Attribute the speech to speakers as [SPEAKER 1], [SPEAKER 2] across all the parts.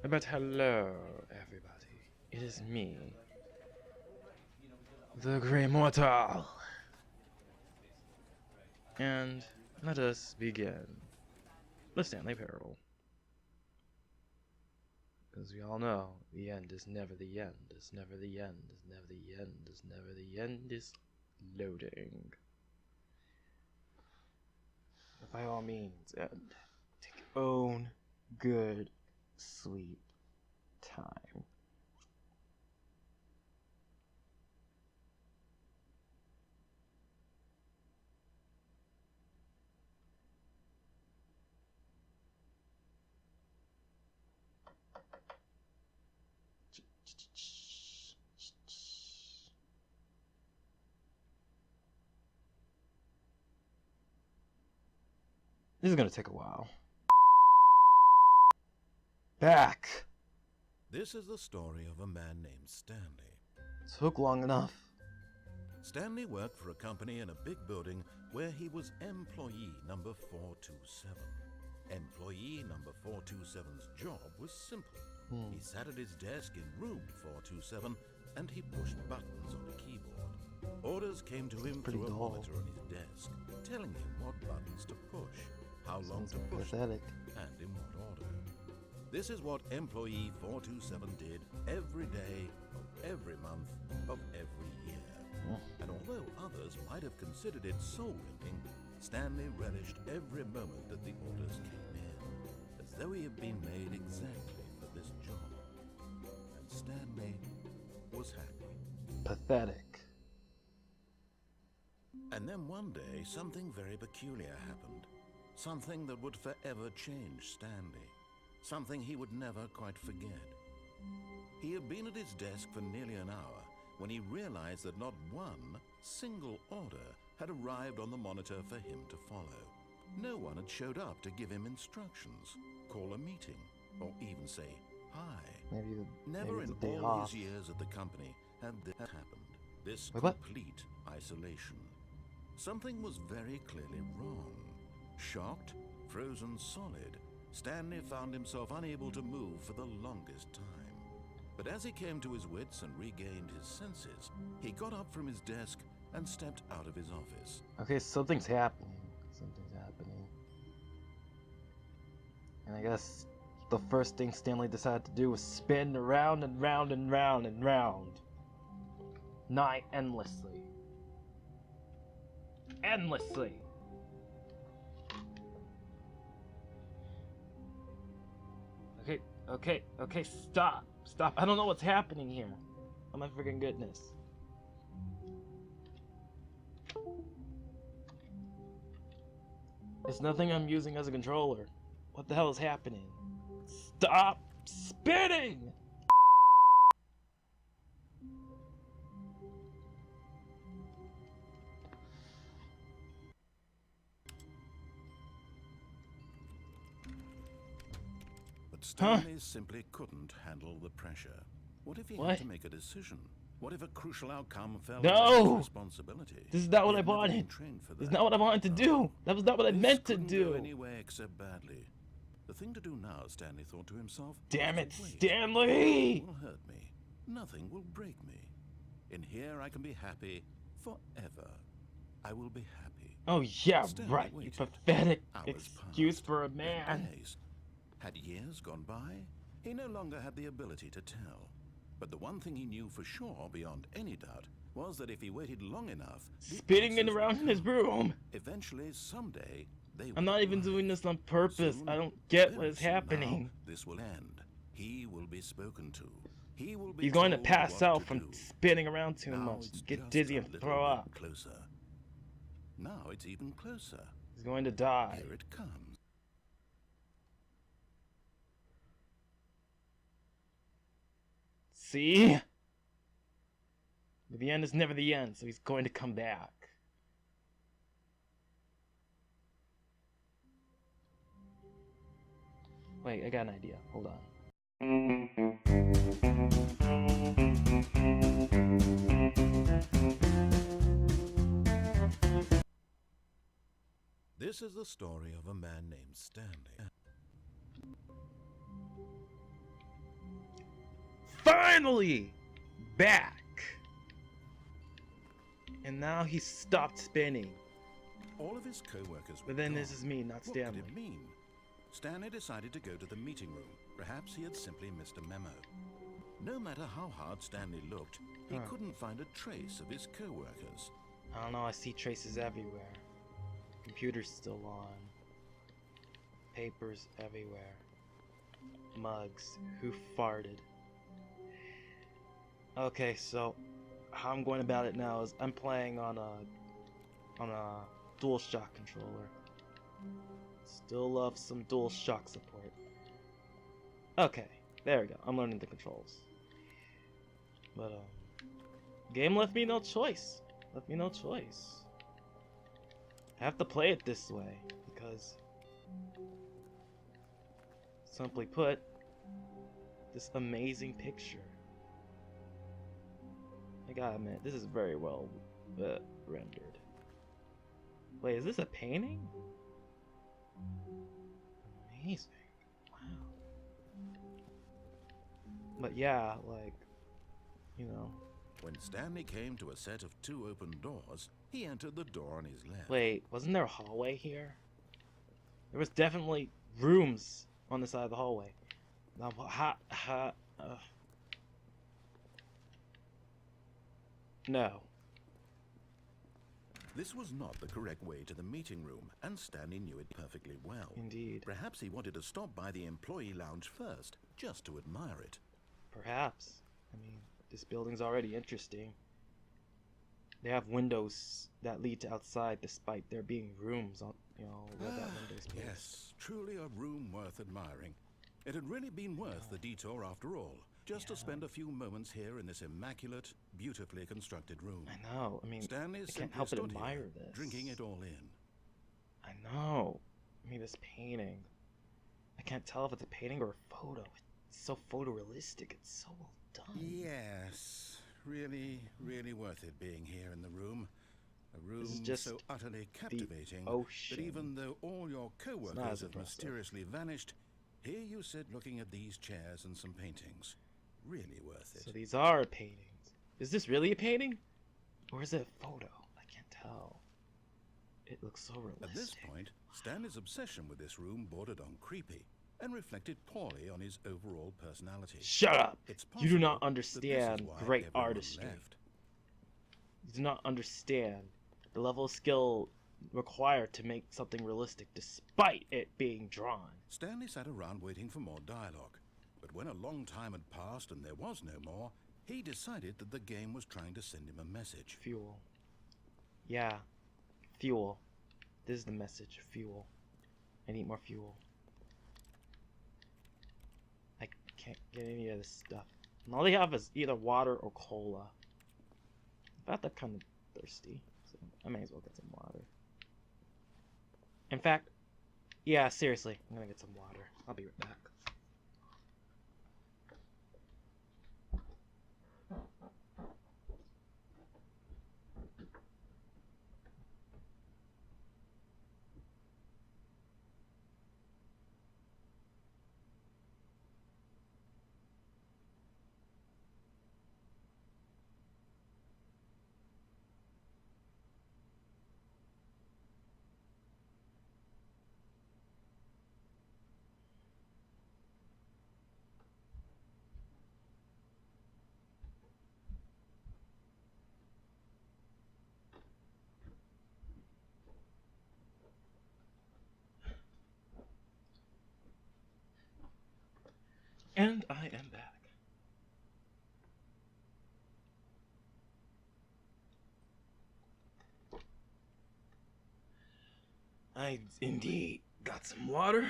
[SPEAKER 1] But hello, everybody. It is me, the Grey Mortal. And let us begin the Stanley Parable. Because we all know the end is never the end, is never the end, is never the end, is never the end, is loading. By all means, and take your own good, sweet time. This is gonna take a while. Back!
[SPEAKER 2] This is the story of a man named Stanley.
[SPEAKER 1] Took long enough.
[SPEAKER 2] Stanley worked for a company in a big building where he was employee number 427. Employee number 427's job was simple. He sat at his desk in room 427 and he pushed buttons on a keyboard. Orders came to him through a monitor on his desk, telling him what buttons to push, how long to push them, and in what order. This is what employee 427 did every day of every month of every year. And although others might have considered it soul-winning, Stanley relished every moment that the orders came in, as though he had been made exactly for this job. And Stanley was happy.
[SPEAKER 1] Pathetic.
[SPEAKER 2] And then one day, something very peculiar happened. Something that would forever change Stanley. Something he would never quite forget. He had been at his desk for nearly an hour when he realized that not one single order had arrived on the monitor for him to follow. No one had showed up to give him instructions, call a meeting, or even say hi. Never in all his years at the company had this happened. This complete isolation. Something was very clearly wrong. Shocked, frozen solid, Stanley found himself unable to move for the longest time. But as he came to his wits and regained his senses, he got up from his desk and stepped out of his office.
[SPEAKER 1] Okay, something's happening. Something's happening. And I guess the first thing Stanley decided to do was spin around and round and round and round. Nigh endlessly. Endlessly. Okay, stop. Stop. I don't know what's happening here. Oh my freaking goodness. It's nothing I'm using as a controller. What the hell is happening? Stop spinning!
[SPEAKER 2] But Stanley simply couldn't handle the pressure. What if he had to make a decision? What if a crucial outcome fell on his responsibility?
[SPEAKER 1] This is not what I wanted. This is not what I wanted to do. That was not what I meant to do.
[SPEAKER 2] Anyway, except badly. The thing to do now, Stanley thought to himself.
[SPEAKER 1] Damn it, Stanley!
[SPEAKER 2] Nothing will hurt me. Nothing will break me. In here, I can be happy forever. I will be happy.
[SPEAKER 1] Oh yeah, right. You pathetic excuse for a man.
[SPEAKER 2] Had years gone by? He no longer had the ability to tell. But the one thing he knew for sure, beyond any doubt, was that if he waited long enough,
[SPEAKER 1] spinning it around in his room.
[SPEAKER 2] Eventually, someday, they
[SPEAKER 1] I'm not even doing this on purpose. I don't get what is happening.
[SPEAKER 2] This will end. He will be spoken to. He will be.
[SPEAKER 1] He's going to pass out from spinning around too much. Get dizzy and throw up.
[SPEAKER 2] Closer. Now it's even closer.
[SPEAKER 1] He's going to die.
[SPEAKER 2] Here it comes.
[SPEAKER 1] See? But the end is never the end, so he's going to come back. Wait, I got an idea. Hold on.
[SPEAKER 2] This is the story of a man named Stanley.
[SPEAKER 1] finally back. And now he's stopped spinning.
[SPEAKER 2] All of his co-workers were
[SPEAKER 1] But then
[SPEAKER 2] gone.
[SPEAKER 1] this is me, not
[SPEAKER 2] What
[SPEAKER 1] Stanley.
[SPEAKER 2] could it mean? Stanley decided to go to the meeting room. Perhaps he had simply missed a memo. No matter how hard Stanley looked, he couldn't find a trace of his co-workers.
[SPEAKER 1] I don't know, I see traces everywhere. Computer's still on. Papers everywhere. Mugs. Who farted? Okay, so how I'm going about it now is I'm playing on a DualShock controller. Still love some DualShock support. Okay, there we go. I'm learning the controls. But game left me no choice. I have to play it this way because, simply put, this amazing picture. I gotta admit, this is very well rendered. Wait, is this a painting? Amazing. Wow. But yeah, like, you know.
[SPEAKER 2] When Stanley came to a set of 2 open doors, he entered the door on his left.
[SPEAKER 1] Wait, wasn't there a hallway here? There was definitely rooms on the side of the hallway. Now, no.
[SPEAKER 2] This was not the correct way to the meeting room, and Stanley knew it perfectly well.
[SPEAKER 1] Indeed.
[SPEAKER 2] Perhaps he wanted to stop by the employee lounge first, just to admire it.
[SPEAKER 1] Perhaps. I mean, this building's already interesting. They have windows that lead to outside, despite there being rooms on, you know, where that window's placed.
[SPEAKER 2] Yes, truly a room worth admiring. It had really been worth the detour after all, just to spend a few moments here in this immaculate, beautifully constructed room.
[SPEAKER 1] I know. I mean,
[SPEAKER 2] Stanley
[SPEAKER 1] I can't help but
[SPEAKER 2] stood
[SPEAKER 1] admire
[SPEAKER 2] here,
[SPEAKER 1] this.
[SPEAKER 2] drinking it all in.
[SPEAKER 1] I know. I mean, this painting. I can't tell if it's a painting or a photo. It's so photorealistic. It's so well done.
[SPEAKER 2] Yes, really, really worth it being here in the room. A room
[SPEAKER 1] just
[SPEAKER 2] so utterly captivating
[SPEAKER 1] ocean.
[SPEAKER 2] that even though all your
[SPEAKER 1] It's
[SPEAKER 2] co-workers
[SPEAKER 1] not as
[SPEAKER 2] have
[SPEAKER 1] impressive.
[SPEAKER 2] mysteriously vanished, here you sit looking at these chairs and some paintings. Really worth it.
[SPEAKER 1] So these are paintings. Is this really a painting? Or is it a photo? I can't tell. It looks so realistic.
[SPEAKER 2] At this point, Stanley's obsession with this room bordered on creepy and reflected poorly on his overall personality.
[SPEAKER 1] Shut up!
[SPEAKER 2] It's
[SPEAKER 1] You do
[SPEAKER 2] possible
[SPEAKER 1] not
[SPEAKER 2] that
[SPEAKER 1] understand
[SPEAKER 2] this is why
[SPEAKER 1] great
[SPEAKER 2] everyone
[SPEAKER 1] artistry.
[SPEAKER 2] left.
[SPEAKER 1] You do not understand the level of skill required to make something realistic despite it being drawn.
[SPEAKER 2] Stanley sat around waiting for more dialogue, but when a long time had passed and there was no more, he decided that the game was trying to send him a message.
[SPEAKER 1] Fuel. Yeah. Fuel. This is the message. Fuel. I need more fuel. I can't get any of this stuff. And all they have is either water or cola. In fact, I'm kind of thirsty, so I may as well get some water. In fact, yeah, seriously, I'm gonna get some water. I'll be right back. And I am back. I indeed got some water.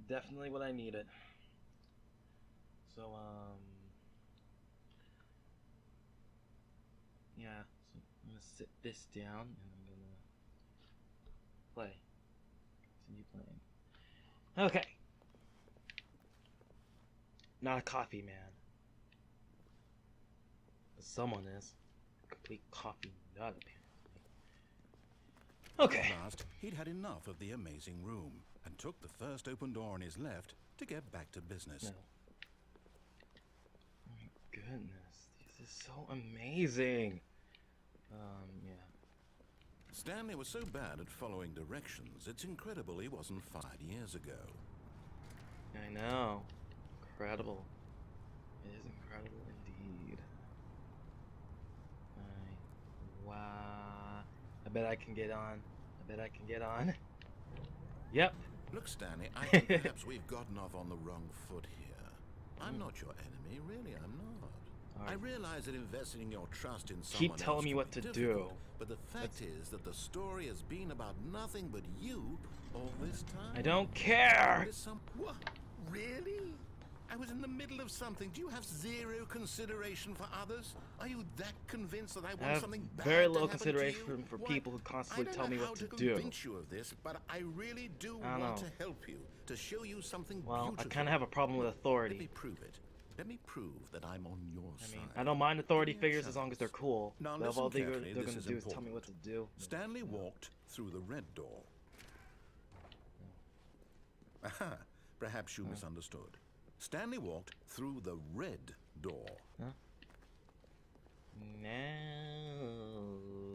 [SPEAKER 1] Definitely what I needed. So, yeah, so I'm gonna sit this down and I'm gonna play. Continue playing. Okay. Not a coffee man. But someone is. A complete coffee nut, apparently. Okay.
[SPEAKER 2] At last, he'd had enough of the amazing room and took the first open door on his left to get back to business.
[SPEAKER 1] No. goodness, this is so amazing. Yeah.
[SPEAKER 2] Stanley was so bad at following directions, it's incredible he wasn't fired years ago.
[SPEAKER 1] I know. Incredible. It is incredible indeed. Wow. I bet I can get on. I bet I can get on. Yep.
[SPEAKER 2] Look, Stanley, I think perhaps we've gotten off on the wrong foot here. I'm not your enemy, really, I'm not. I realize that investing your trust in someone
[SPEAKER 1] Keep telling
[SPEAKER 2] else
[SPEAKER 1] me
[SPEAKER 2] can
[SPEAKER 1] what
[SPEAKER 2] be
[SPEAKER 1] to
[SPEAKER 2] difficult,
[SPEAKER 1] do.
[SPEAKER 2] But the fact is that the story has been about nothing but you all this time.
[SPEAKER 1] I don't care!
[SPEAKER 2] What? Really? I was in the middle of something. Do you have zero consideration for others? Are you that convinced that I want something bad
[SPEAKER 1] very
[SPEAKER 2] to
[SPEAKER 1] low
[SPEAKER 2] happen
[SPEAKER 1] consideration
[SPEAKER 2] to you?
[SPEAKER 1] for people who constantly tell me what to do.
[SPEAKER 2] I don't know how to convince you of this, but I really do want to help you, to show you something beautiful.
[SPEAKER 1] I kind of have a problem with authority.
[SPEAKER 2] Let me prove it. Let me prove that I'm on your side.
[SPEAKER 1] I don't mind authority figures as long as they're cool.
[SPEAKER 2] Now
[SPEAKER 1] But all they're
[SPEAKER 2] carefully,
[SPEAKER 1] going to
[SPEAKER 2] this
[SPEAKER 1] do
[SPEAKER 2] is
[SPEAKER 1] is tell me what to do.
[SPEAKER 2] Stanley walked through the red door. Aha, perhaps you misunderstood. Stanley walked through the red door.
[SPEAKER 1] Huh?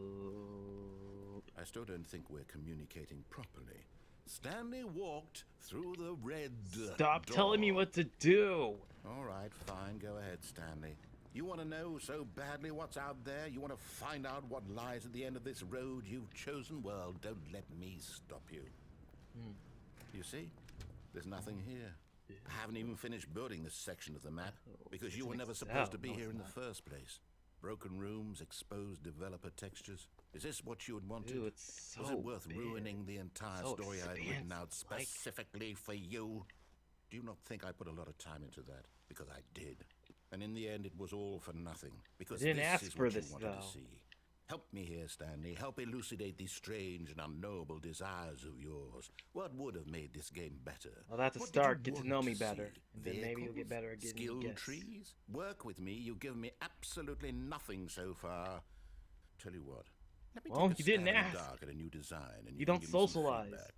[SPEAKER 1] No.
[SPEAKER 2] I still don't think we're communicating properly. Stanley walked through the red door.
[SPEAKER 1] Stop telling me what to do!
[SPEAKER 2] All right, fine. Go ahead, Stanley. You want to know so badly what's out there? You want to find out what lies at the end of this road you've chosen? Well, don't let me stop you. You see? There's nothing here. I haven't even finished building this section of the map because you were never supposed to be here in the first place. Broken rooms, exposed developer textures. Is this what you had wanted?
[SPEAKER 1] Dude, it's so
[SPEAKER 2] Was it worth
[SPEAKER 1] big.
[SPEAKER 2] ruining the entire
[SPEAKER 1] So
[SPEAKER 2] story I'd written out
[SPEAKER 1] expansive, like-
[SPEAKER 2] specifically for you? Do you not think I put a lot of time into that? Because I did. And in the end, it was all for nothing. Because
[SPEAKER 1] I didn't
[SPEAKER 2] this
[SPEAKER 1] ask
[SPEAKER 2] is
[SPEAKER 1] for
[SPEAKER 2] what
[SPEAKER 1] this,
[SPEAKER 2] you wanted
[SPEAKER 1] though.
[SPEAKER 2] to see. Help me here, Stanley. Help elucidate these strange and unknowable desires of yours. What would have made this game better?
[SPEAKER 1] Well, that's a
[SPEAKER 2] What did you
[SPEAKER 1] start. Get to
[SPEAKER 2] want
[SPEAKER 1] know me
[SPEAKER 2] see?
[SPEAKER 1] better. And then maybe you'll get
[SPEAKER 2] Vehicles?
[SPEAKER 1] better at getting
[SPEAKER 2] Skill
[SPEAKER 1] me guess.
[SPEAKER 2] trees? Work with me. You've given me absolutely nothing so far. Tell you what. Let me
[SPEAKER 1] Well,
[SPEAKER 2] take a
[SPEAKER 1] you didn't
[SPEAKER 2] stab in the
[SPEAKER 1] ask.
[SPEAKER 2] dark at a new design, and
[SPEAKER 1] You
[SPEAKER 2] can
[SPEAKER 1] don't
[SPEAKER 2] give me some
[SPEAKER 1] socialize.
[SPEAKER 2] feedback.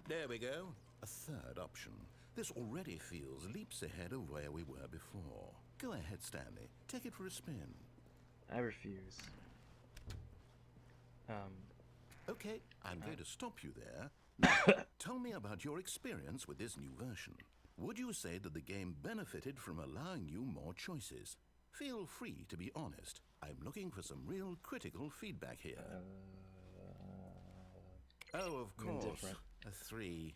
[SPEAKER 2] There we go. A third option. This already feels leaps ahead of where we were before. Go ahead, Stanley. Take it for a spin.
[SPEAKER 1] I refuse.
[SPEAKER 2] Okay, I'm going to stop you there. Now, tell me about your experience with this new version. Would you say that the game benefited from allowing you more choices? Feel free to be honest. I'm looking for some real critical feedback here. Oh, of course.
[SPEAKER 1] Indifferent.
[SPEAKER 2] A 3.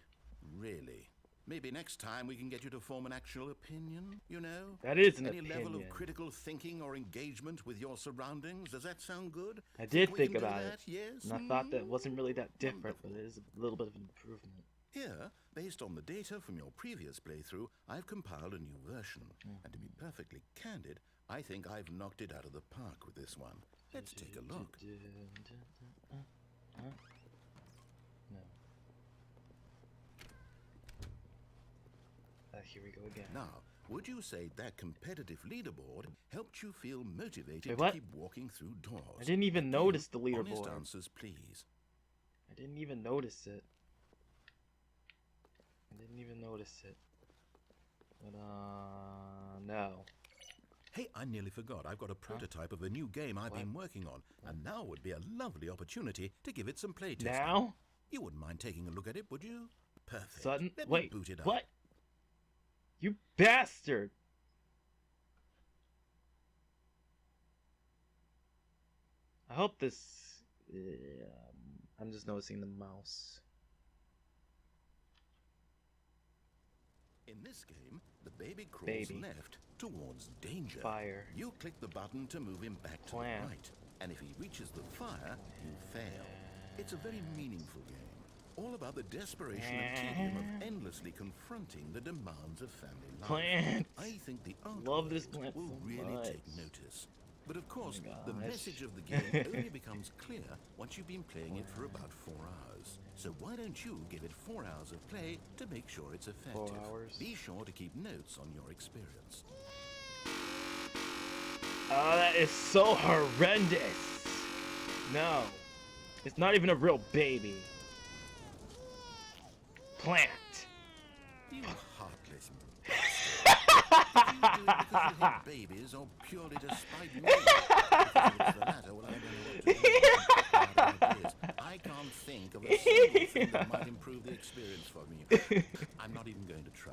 [SPEAKER 2] Really? Maybe next time we can get you to form an actual opinion, you know?
[SPEAKER 1] That is an
[SPEAKER 2] Any level of
[SPEAKER 1] opinion.
[SPEAKER 2] critical thinking or engagement with your surroundings? Does that sound good?
[SPEAKER 1] I did
[SPEAKER 2] we
[SPEAKER 1] think
[SPEAKER 2] can do
[SPEAKER 1] about
[SPEAKER 2] that?
[SPEAKER 1] it.
[SPEAKER 2] Yes?
[SPEAKER 1] And I thought that it wasn't really that different, but it is a little bit of an improvement.
[SPEAKER 2] Here, based on the data from your previous playthrough, I've compiled a new version. And to be perfectly candid, I think I've knocked it out of the park with this one. Let's take a look.
[SPEAKER 1] No. Here we go again.
[SPEAKER 2] Now, would you say that competitive leaderboard helped you feel motivated
[SPEAKER 1] Wait,
[SPEAKER 2] to
[SPEAKER 1] what?
[SPEAKER 2] keep walking through doors?
[SPEAKER 1] I didn't even notice the
[SPEAKER 2] Honest
[SPEAKER 1] leaderboard.
[SPEAKER 2] answers, please.
[SPEAKER 1] I didn't even notice it. But, no.
[SPEAKER 2] Hey, I nearly forgot. I've got a prototype of a new game I've been working on, and now would be a lovely opportunity to give it some playtesting.
[SPEAKER 1] Now?
[SPEAKER 2] You wouldn't mind taking a look at it, would you? Perfect.
[SPEAKER 1] Sudden?
[SPEAKER 2] Let me
[SPEAKER 1] Wait,
[SPEAKER 2] boot it up.
[SPEAKER 1] what? You bastard! I hope this... I'm just noticing the mouse.
[SPEAKER 2] In this game, the baby crawls left towards danger.
[SPEAKER 1] Fire.
[SPEAKER 2] You click the button to move him back to
[SPEAKER 1] Plant.
[SPEAKER 2] the right, and if he reaches the fire, you fail. It's a very meaningful game, all about the desperation and tedium of endlessly confronting the demands of family life.
[SPEAKER 1] Plants.
[SPEAKER 2] I think the
[SPEAKER 1] Love
[SPEAKER 2] artwork
[SPEAKER 1] this plant
[SPEAKER 2] will
[SPEAKER 1] so
[SPEAKER 2] really
[SPEAKER 1] much.
[SPEAKER 2] take notice. But of course,
[SPEAKER 1] Oh my
[SPEAKER 2] the
[SPEAKER 1] gosh.
[SPEAKER 2] message of the game only becomes clear once you've been playing it for about 4 hours. So why don't you give it 4 hours of play to make sure it's effective?
[SPEAKER 1] 4 hours.
[SPEAKER 2] Be sure to keep notes on your experience.
[SPEAKER 1] Oh, that is so horrendous! No. It's not even a real baby. Plant.
[SPEAKER 2] You heartless bastard. Do it because you hate babies or purely to spite me? If it's the latter, well, I don't know what to do. Bad ideas. I can't think of a single thing that might improve the experience for me. I'm not even going to try.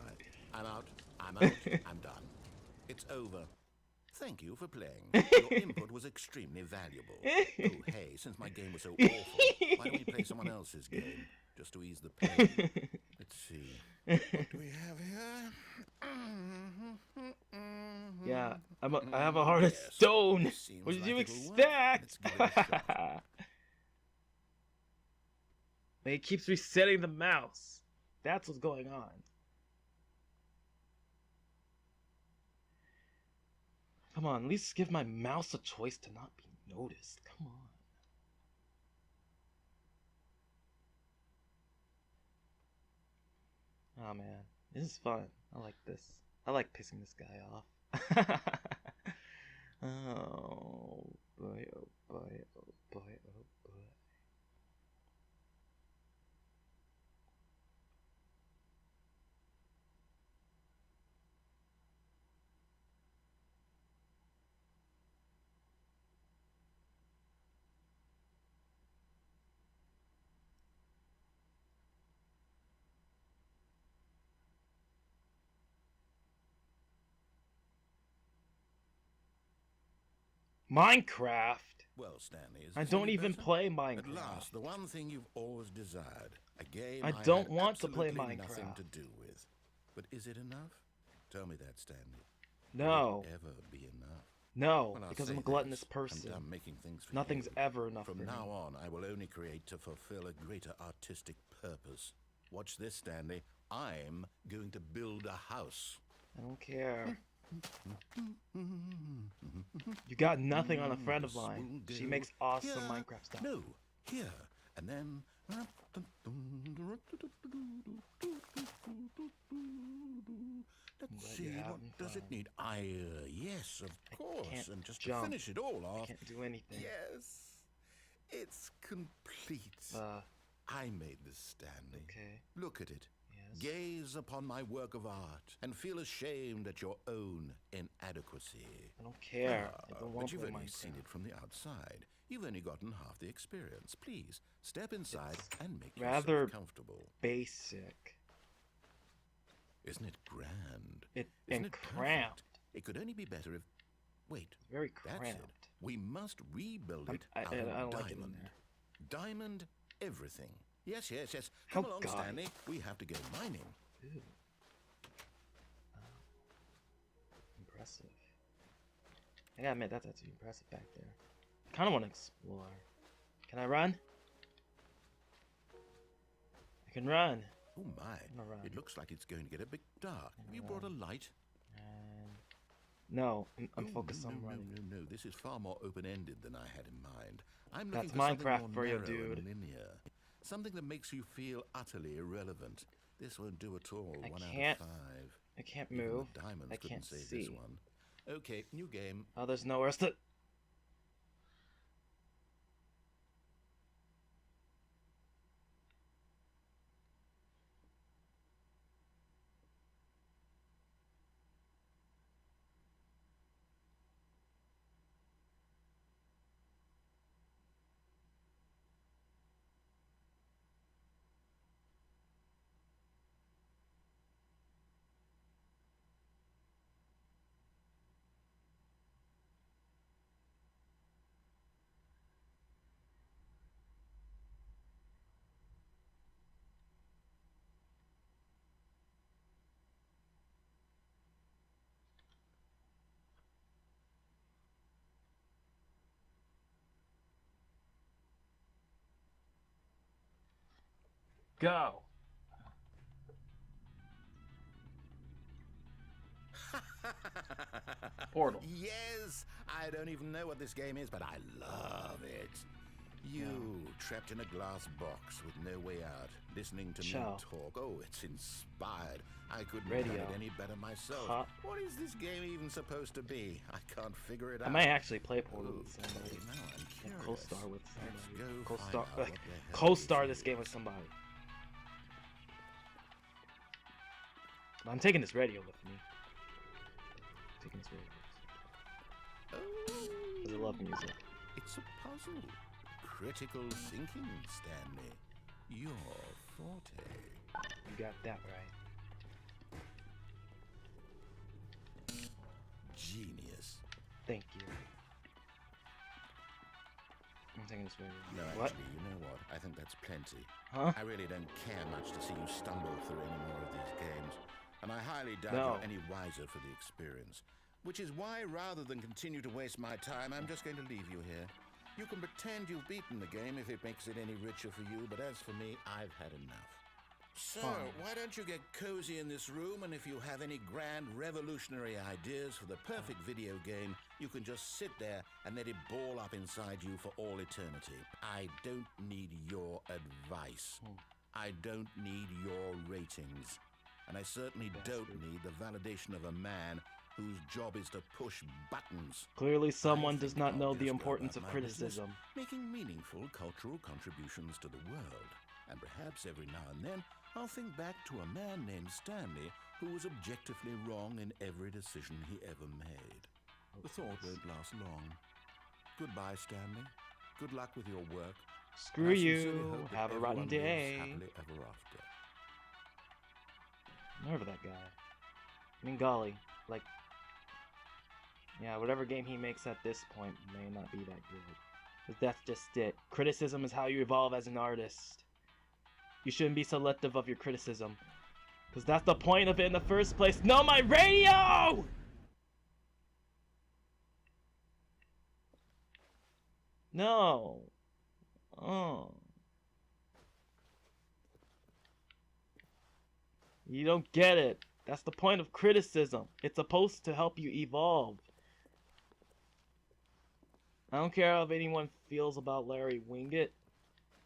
[SPEAKER 2] I'm out. I'm out. I'm done. It's over. Thank you for playing. Your input was extremely valuable. Oh, hey, since my game was so awful, why don't we play someone else's game? Just to ease the pain. Let's see. What do we have here?
[SPEAKER 1] Yeah, I have a heart of
[SPEAKER 2] Yes,
[SPEAKER 1] stone.
[SPEAKER 2] seems
[SPEAKER 1] What did
[SPEAKER 2] like
[SPEAKER 1] you
[SPEAKER 2] it'll work.
[SPEAKER 1] expect?
[SPEAKER 2] Let's give it a shot.
[SPEAKER 1] It keeps resetting the mouse. That's what's going on. Come on, at least give my mouse a choice to not be noticed. Come on. Oh man, this is fun. I like this. I like pissing this guy off. Oh boy, oh boy, oh boy, oh boy. Minecraft?
[SPEAKER 2] Well, Stanley, is
[SPEAKER 1] I
[SPEAKER 2] this
[SPEAKER 1] don't
[SPEAKER 2] any
[SPEAKER 1] even
[SPEAKER 2] better?
[SPEAKER 1] play
[SPEAKER 2] At
[SPEAKER 1] Minecraft.
[SPEAKER 2] last, the one thing you've always desired. A game
[SPEAKER 1] I
[SPEAKER 2] had
[SPEAKER 1] don't want to play
[SPEAKER 2] absolutely nothing
[SPEAKER 1] Minecraft.
[SPEAKER 2] to do with. But is it enough? Tell me that, Stanley.
[SPEAKER 1] No.
[SPEAKER 2] Will it ever be enough?
[SPEAKER 1] No,
[SPEAKER 2] Well, I'll
[SPEAKER 1] because
[SPEAKER 2] say
[SPEAKER 1] I'm a gluttonous
[SPEAKER 2] this,
[SPEAKER 1] person.
[SPEAKER 2] I'm done making things for
[SPEAKER 1] Nothing's
[SPEAKER 2] you.
[SPEAKER 1] ever enough
[SPEAKER 2] From
[SPEAKER 1] for
[SPEAKER 2] now
[SPEAKER 1] me.
[SPEAKER 2] on, I will only create to fulfill a greater artistic purpose. Watch this, Stanley. I'm going to build a house.
[SPEAKER 1] I don't care. You got nothing on a friend of mine. She makes awesome
[SPEAKER 2] Here.
[SPEAKER 1] Minecraft stuff.
[SPEAKER 2] No, here, and then... Let's
[SPEAKER 1] But
[SPEAKER 2] see,
[SPEAKER 1] you're
[SPEAKER 2] what
[SPEAKER 1] having
[SPEAKER 2] does it
[SPEAKER 1] fun.
[SPEAKER 2] need? Yes, of course,
[SPEAKER 1] can't
[SPEAKER 2] and just
[SPEAKER 1] jump.
[SPEAKER 2] to finish it all
[SPEAKER 1] I
[SPEAKER 2] off...
[SPEAKER 1] can't do anything.
[SPEAKER 2] Yes, it's complete.
[SPEAKER 1] Uh,
[SPEAKER 2] I made this, Stanley.
[SPEAKER 1] okay.
[SPEAKER 2] Look at it.
[SPEAKER 1] Yes.
[SPEAKER 2] Gaze upon my work of art and feel ashamed at your own inadequacy.
[SPEAKER 1] I don't care. I don't want
[SPEAKER 2] But
[SPEAKER 1] to
[SPEAKER 2] you've
[SPEAKER 1] play
[SPEAKER 2] only
[SPEAKER 1] Minecraft.
[SPEAKER 2] seen it from the outside. You've only gotten half the experience. Please, step inside
[SPEAKER 1] It's
[SPEAKER 2] and make
[SPEAKER 1] rather
[SPEAKER 2] yourself comfortable.
[SPEAKER 1] basic.
[SPEAKER 2] Isn't it grand?
[SPEAKER 1] And
[SPEAKER 2] Isn't it perfect?
[SPEAKER 1] cramped.
[SPEAKER 2] It could only be better if... Wait,
[SPEAKER 1] Very
[SPEAKER 2] that's
[SPEAKER 1] cramped.
[SPEAKER 2] it. We must rebuild it
[SPEAKER 1] I
[SPEAKER 2] out
[SPEAKER 1] don't
[SPEAKER 2] of
[SPEAKER 1] like it in
[SPEAKER 2] diamond.
[SPEAKER 1] there.
[SPEAKER 2] Diamond everything. Yes, yes, yes. Come
[SPEAKER 1] How
[SPEAKER 2] along,
[SPEAKER 1] gaudy.
[SPEAKER 2] Stanley. We have to go mining.
[SPEAKER 1] Ooh. Wow. Impressive. I gotta admit, that's actually impressive back there. I kinda wanna explore. Can I run? I can run.
[SPEAKER 2] Oh my,
[SPEAKER 1] gonna run.
[SPEAKER 2] it looks like it's going to get a bit dark. Have you brought a light?
[SPEAKER 1] And... No, I'm
[SPEAKER 2] Oh,
[SPEAKER 1] focused
[SPEAKER 2] no,
[SPEAKER 1] on
[SPEAKER 2] no,
[SPEAKER 1] running.
[SPEAKER 2] No, no, this is far more open-ended than I had in mind. I'm
[SPEAKER 1] That's
[SPEAKER 2] looking for something
[SPEAKER 1] Minecraft
[SPEAKER 2] more
[SPEAKER 1] for you,
[SPEAKER 2] narrow
[SPEAKER 1] dude.
[SPEAKER 2] and linear. Something that makes you feel utterly irrelevant. This won't do at all.
[SPEAKER 1] I
[SPEAKER 2] 1
[SPEAKER 1] can't
[SPEAKER 2] out of 5.
[SPEAKER 1] I can't
[SPEAKER 2] Even
[SPEAKER 1] move.
[SPEAKER 2] the diamonds
[SPEAKER 1] I
[SPEAKER 2] couldn't
[SPEAKER 1] can't
[SPEAKER 2] save
[SPEAKER 1] see.
[SPEAKER 2] this one. Okay, new game.
[SPEAKER 1] Oh, there's nowhere else to... Go! Portal.
[SPEAKER 2] Yes! I don't even know what this game is, but I love it. You, trapped in a glass box with no way out, listening to me
[SPEAKER 1] Ciao.
[SPEAKER 2] talk. Oh, it's inspired. I couldn't
[SPEAKER 1] Radio.
[SPEAKER 2] have done it any better myself.
[SPEAKER 1] Huh?
[SPEAKER 2] What is this game even supposed to be? I can't figure it out.
[SPEAKER 1] I might actually play Portal with
[SPEAKER 2] Okay,
[SPEAKER 1] somebody.
[SPEAKER 2] now I'm
[SPEAKER 1] And
[SPEAKER 2] curious.
[SPEAKER 1] co-star with
[SPEAKER 2] Let's
[SPEAKER 1] somebody.
[SPEAKER 2] go
[SPEAKER 1] Co-star,
[SPEAKER 2] find out what
[SPEAKER 1] like,
[SPEAKER 2] the hell
[SPEAKER 1] co-star
[SPEAKER 2] this
[SPEAKER 1] this game
[SPEAKER 2] is.
[SPEAKER 1] with somebody. I'm taking this radio with me. taking this very
[SPEAKER 2] Oh,
[SPEAKER 1] because I love music.
[SPEAKER 2] it's a puzzle. Critical thinking, Stanley. Your forte.
[SPEAKER 1] You got that right.
[SPEAKER 2] Genius.
[SPEAKER 1] Thank you. I'm taking this very
[SPEAKER 2] No,
[SPEAKER 1] What?
[SPEAKER 2] actually, you know what? I think that's plenty.
[SPEAKER 1] Huh?
[SPEAKER 2] I really don't care much to see you stumble through any more of these games, and I highly doubt
[SPEAKER 1] No.
[SPEAKER 2] you're any wiser for the experience. Which is why, rather than continue to waste my time, I'm just going to leave you here. You can pretend you've beaten the game if it makes it any richer for you, but as for me, I've had enough. So,
[SPEAKER 1] Fine.
[SPEAKER 2] why don't you get cozy in this room, and if you have any grand revolutionary ideas for the perfect video game, you can just sit there and let it ball up inside you for all eternity. I don't need your advice. I don't need your ratings. And I certainly don't need the validation of a man whose job is to push buttons.
[SPEAKER 1] Clearly, someone
[SPEAKER 2] I
[SPEAKER 1] does
[SPEAKER 2] think
[SPEAKER 1] not
[SPEAKER 2] I'll
[SPEAKER 1] know
[SPEAKER 2] just
[SPEAKER 1] the
[SPEAKER 2] go
[SPEAKER 1] importance
[SPEAKER 2] about
[SPEAKER 1] of
[SPEAKER 2] my business,
[SPEAKER 1] criticism.
[SPEAKER 2] making meaningful cultural contributions to the world. And perhaps every now and then, I'll think back to a man named Stanley who was objectively wrong in every decision he ever made. The thought won't last long. Goodbye, Stanley. Good luck with your work.
[SPEAKER 1] Screw
[SPEAKER 2] And I sincerely
[SPEAKER 1] you.
[SPEAKER 2] hope that
[SPEAKER 1] Have a rotten
[SPEAKER 2] everyone lives
[SPEAKER 1] day.
[SPEAKER 2] happily ever after.
[SPEAKER 1] Never that guy. I mean, golly, like, yeah, whatever game he makes at this point may not be that good. But that's just it. Criticism is how you evolve as an artist. You shouldn't be selective of your criticism. Because that's the point of it in the first place. No, my radio! No. Oh. You don't get it. That's the point of criticism. It's supposed to help you evolve. I don't care how anyone feels about Larry Winget.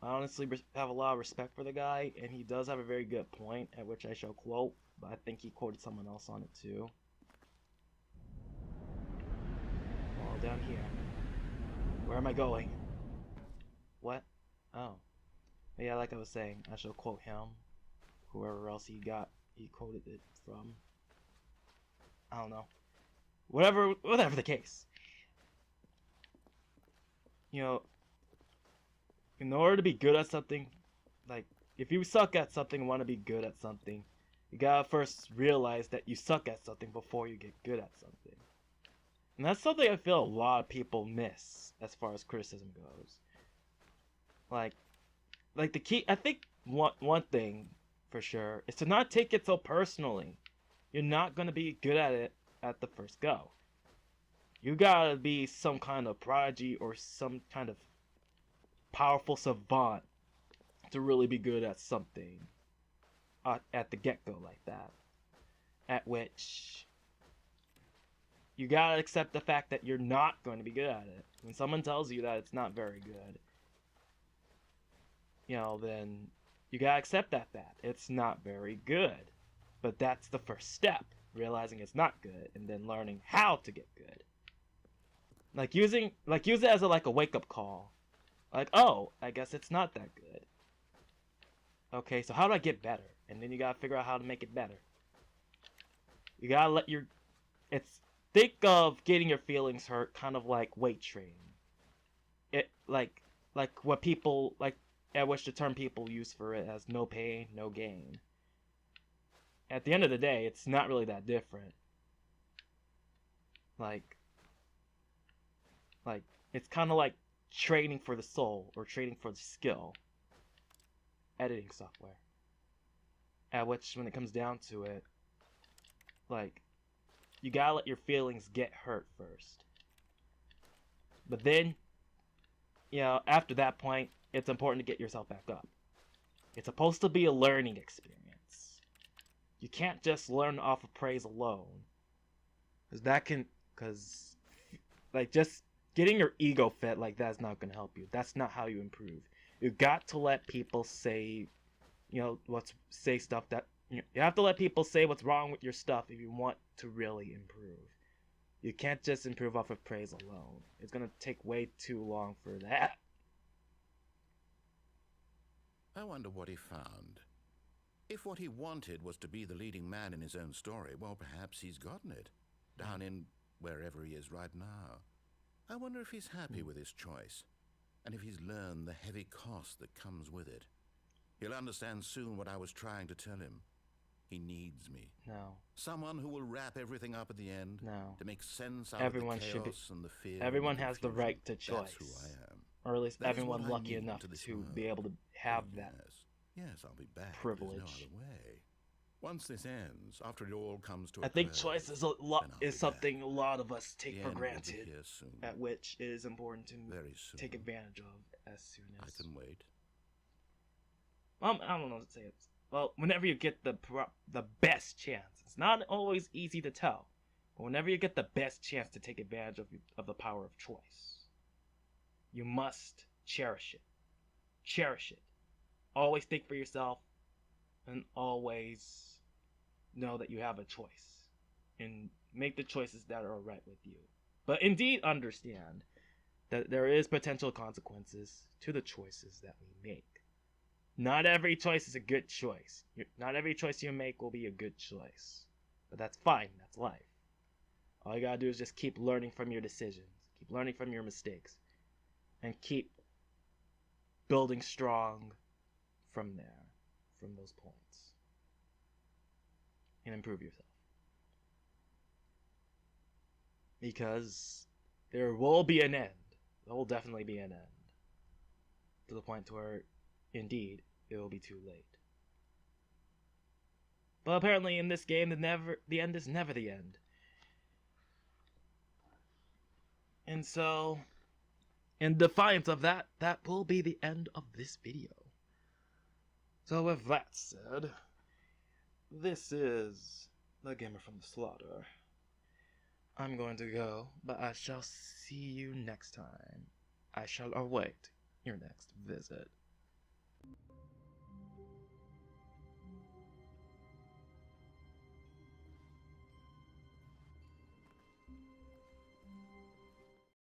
[SPEAKER 1] I honestly have a lot of respect for the guy, and he does have a very good point, at which I shall quote, but I think he quoted someone else on it too. All down here. Where am I going? What? Oh. But yeah, like I was saying, I shall quote him. Whoever else he quoted it from. I don't know. Whatever the case. You know, in order to be good at something, like, if you suck at something and want to be good at something, you gotta first realize that you suck at something before you get good at something. And that's something I feel a lot of people miss as far as criticism goes. Like the key, I think one thing for sure is to not take it so personally. You're not gonna be good at it at the first go. You gotta be some kind of prodigy or some kind of powerful savant to really be good at something at the get-go like that. At which you gotta accept the fact that you're not going to be good at it. When someone tells you that it's not very good, you know, then you gotta accept that fact. It's not very good. But that's the first step, realizing it's not good, and then learning how to get good. Use it as a wake-up call. Like, oh, I guess it's not that good. Okay, so how do I get better? And then you gotta figure out how to make it better. You gotta think of getting your feelings hurt kind of like weight training. It like what people at which the term people use for it as no pain, no gain. At the end of the day, it's not really that different. It's kind of like training for the soul or training for the skill. Editing software. At which, when it comes down to it, you gotta let your feelings get hurt first. But then, after that point, it's important to get yourself back up. It's supposed to be a learning experience. You can't just learn off of praise alone. Just getting your ego fed like that is not going to help you. That's not how you improve. You got to let people say, you have to let people say what's wrong with your stuff if you want to really improve. You can't just improve off of praise alone. It's going to take way too long for that.
[SPEAKER 2] I wonder what he found. If what he wanted was to be the leading man in his own story, well, perhaps he's gotten it. down in wherever he is right now. I wonder if he's happy with his choice, and if he's learned the heavy cost that comes with it. He'll understand soon what I was trying to tell him. He needs me.
[SPEAKER 1] No.
[SPEAKER 2] Someone who will wrap everything up at the end.
[SPEAKER 1] No.
[SPEAKER 2] To make sense out
[SPEAKER 1] Everyone
[SPEAKER 2] of the
[SPEAKER 1] should be.
[SPEAKER 2] chaos and the fear.
[SPEAKER 1] Everyone
[SPEAKER 2] and the
[SPEAKER 1] has the
[SPEAKER 2] confusion.
[SPEAKER 1] right to choice.
[SPEAKER 2] That's who I am.
[SPEAKER 1] Or at least
[SPEAKER 2] That is
[SPEAKER 1] everyone
[SPEAKER 2] what I
[SPEAKER 1] lucky
[SPEAKER 2] need
[SPEAKER 1] enough
[SPEAKER 2] to this
[SPEAKER 1] to
[SPEAKER 2] world.
[SPEAKER 1] be able to have
[SPEAKER 2] Oh,
[SPEAKER 1] that.
[SPEAKER 2] Yes, I'll be back.
[SPEAKER 1] Privilege.
[SPEAKER 2] There's no other way. Once this ends, after it all comes to a
[SPEAKER 1] I think
[SPEAKER 2] close,
[SPEAKER 1] choice is
[SPEAKER 2] then I'll be
[SPEAKER 1] something
[SPEAKER 2] back.
[SPEAKER 1] a lot of us
[SPEAKER 2] The
[SPEAKER 1] take for
[SPEAKER 2] end will be
[SPEAKER 1] granted,
[SPEAKER 2] here soon.
[SPEAKER 1] at which it is important to
[SPEAKER 2] Very soon.
[SPEAKER 1] take advantage of as soon
[SPEAKER 2] I
[SPEAKER 1] as.
[SPEAKER 2] can wait.
[SPEAKER 1] I don't know what to say. Well, whenever you get the best chance, it's not always easy to tell, but whenever you get the best chance to take advantage of the power of choice, you must cherish it. Cherish it. Always think for yourself, and always know that you have a choice, and make the choices that are right with you. But indeed understand that there is potential consequences to the choices that we make. Not every choice is a good choice. Not every choice you make will be a good choice. But that's fine. That's life. All you gotta do is just keep learning from your decisions. Keep learning from your mistakes. And keep building strong from there. From those points. And improve yourself. Because there will be an end. There will definitely be an end. To the point where, indeed, it will be too late. But apparently in this game, the end is never the end. And so, in defiance of that, that will be the end of this video. So with that said, this is the Gamer from the Slaughter. I'm going to go, but I shall see you next time. I shall await your next visit.